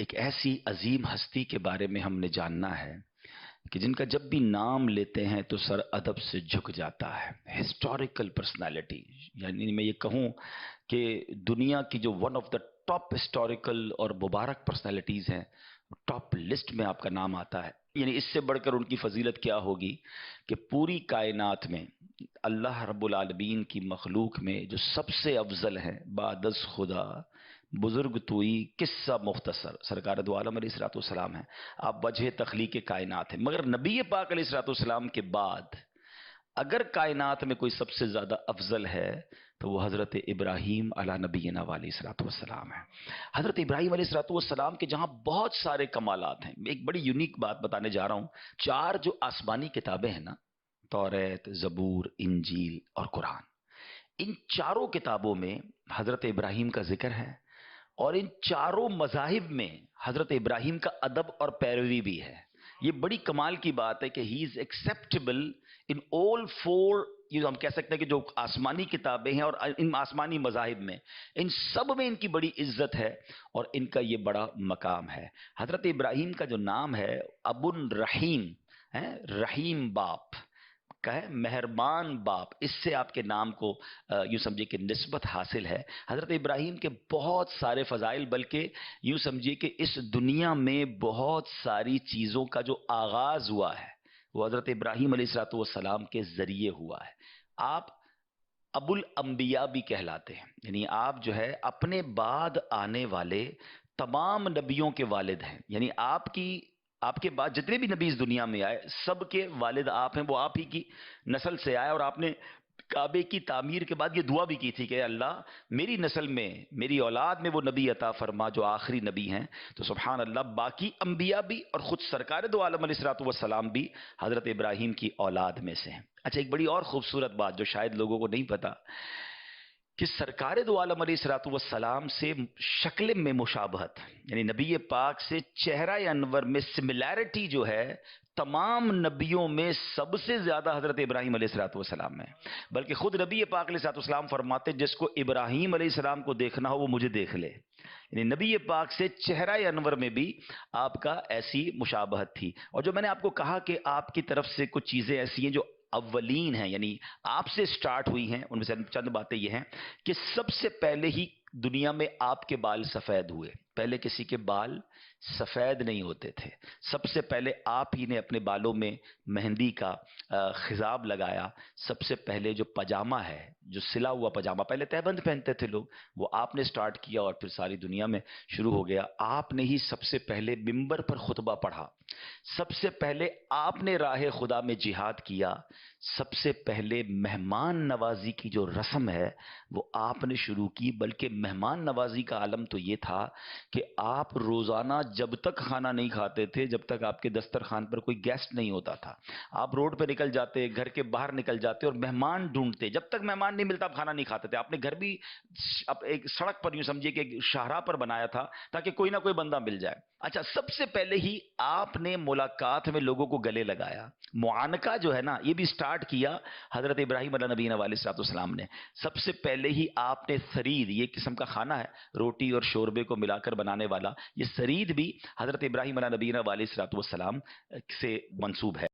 ایک ایسی عظیم ہستی کے بارے میں ہم نے جاننا ہے کہ جن کا جب بھی نام لیتے ہیں تو سر ادب سے جھک جاتا ہے. ہسٹوریکل پرسنالٹی، یعنی میں یہ کہوں کہ دنیا کی جو one of the top historical اور مبارک پرسنالٹیز ہیں، ٹاپ لسٹ میں آپ کا نام آتا ہے. یعنی اس سے بڑھ کر ان کی فضیلت کیا ہوگی کہ پوری کائنات میں اللہ رب العالمین کی مخلوق میں جو سب سے افضل ہے بعد از خدا، بزرگ توئی قصہ مختصر سرکار دو عالم علیہ الصلوۃ والسلام ہیں. آپ وجہ تخلیق کائنات ہیں، مگر نبی پاک علیہ الصلوۃ والسلام کے بعد اگر کائنات میں کوئی سب سے زیادہ افضل ہے تو وہ حضرت ابراہیم علی نبینا علیہ الصلوۃ والسلام ہے. حضرت ابراہیم علیہ الصلوۃ والسلام کے جہاں بہت سارے کمالات ہیں، ایک بڑی یونیک بات بتانے جا رہا ہوں. چار جو آسمانی کتابیں ہیں نا، توریت، زبور، انجیل اور قرآن، ان چاروں کتابوں میں حضرت ابراہیم کا ذکر ہے، اور ان چاروں مذاہب میں حضرت ابراہیم کا ادب اور پیروی بھی ہے. یہ بڑی کمال کی بات ہے کہ ہی is acceptable in all four. یہ ہم کہہ سکتے ہیں کہ جو آسمانی کتابیں ہیں اور ان آسمانی مذاہب میں، ان سب میں ان کی بڑی عزت ہے اور ان کا یہ بڑا مقام ہے. حضرت ابراہیم کا جو نام ہے ابو الرحیم ہے، رحیم باپ کا ہے، مہربان باپ، اس سے آپ کے نام کو یوں سمجھے کہ نسبت حاصل ہے. حضرت ابراہیم کے بہت سارے فضائل، بلکہ یوں سمجھیے کہ اس دنیا میں بہت ساری چیزوں کا جو آغاز ہوا ہے وہ حضرت ابراہیم علیہ الصلوۃ والسلام کے ذریعے ہوا ہے. آپ ابو الانبیاء بھی کہلاتے ہیں، یعنی آپ جو ہے اپنے بعد آنے والے تمام نبیوں کے والد ہیں. یعنی آپ کے بعد جتنے بھی نبی اس دنیا میں آئے سب کے والد آپ ہیں، وہ آپ ہی کی نسل سے آئے. اور آپ نے کعبے کی تعمیر کے بعد یہ دعا بھی کی تھی کہ اللہ میری نسل میں، میری اولاد میں وہ نبی عطا فرما جو آخری نبی ہیں. تو سبحان اللہ، باقی انبیاء بھی اور خود سرکار دو عالم علیہ الصلوۃ والسلام بھی حضرت ابراہیم کی اولاد میں سے ہیں. اچھا، ایک بڑی اور خوبصورت بات جو شاید لوگوں کو نہیں پتا کہ سرکار دو عالم علیہ الصلوۃ والسلام سے شکل میں مشابہت، یعنی نبی پاک سے چہرہ انور میں سملیرٹی جو ہے تمام نبیوں میں سب سے زیادہ حضرت ابراہیم علیہ الصلوۃ والسلام میں. بلکہ خود نبی پاک علیہ الصلوۃ والسلام فرماتے جس کو ابراہیم علیہ السلام کو دیکھنا ہو وہ مجھے دیکھ لے. یعنی نبی پاک سے چہرہ انور میں بھی آپ کا ایسی مشابہت تھی. اور جو میں نے آپ کو کہا کہ آپ کی طرف سے کچھ چیزیں ایسی ہیں جو اولین ہیں، یعنی آپ سے سٹارٹ ہوئی ہیں، ان میں سے چند باتیں یہ ہیں کہ سب سے پہلے ہی دنیا میں آپ کے بال سفید ہوئے. پہلے کسی کے بال سفید نہیں ہوتے تھے. سب سے پہلے آپ ہی نے اپنے بالوں میں مہندی کا خضاب لگایا. سب سے پہلے جو پاجامہ ہے، جو سلا ہوا پاجامہ، پہلے تہبند پہنتے تھے لوگ، وہ آپ نے سٹارٹ کیا اور پھر ساری دنیا میں شروع ہو گیا. آپ نے ہی سب سے پہلے منبر پر خطبہ پڑھا. سب سے پہلے آپ نے راہ خدا میں جہاد کیا. سب سے پہلے مہمان نوازی کی جو رسم ہے وہ آپ نے شروع کی. بلکہ مہمان نوازی کا عالم تو یہ تھا کہ آپ روزانہ جب تک کھانا نہیں کھاتے تھے جب تک آپ کے دسترخوان پر کوئی گیسٹ نہیں ہوتا تھا. آپ روڈ پہ نکل جاتے، گھر کے باہر نکل جاتے اور مہمان ڈھونڈتے. جب تک مہمان نہیں ملتا آپ کھانا نہیں کھاتے تھے. آپ نے گھر بھی ایک سڑک پر یوں سمجھیے کہ شاہراہ پر بنایا تھا تاکہ کوئی نہ کوئی بندہ مل جائے. اچھا، سب سے پہلے ہی آپ نے ملاقات میں لوگوں کو گلے لگایا. معانقہ جو ہے نا، یہ بھی سٹارٹ کیا حضرت ابراہیم علیہ نبینا علیہ الصلوۃ والسلام نے. سب سے پہلے ہی آپ نے ثرید، یہ قسم کا کھانا ہے روٹی اور شوربے کو ملا کر بنانے والا، یہ ثرید بھی حضرت ابراہیم علیہ نبینا علیہ الصلوۃ والسلام سے منسوب ہے.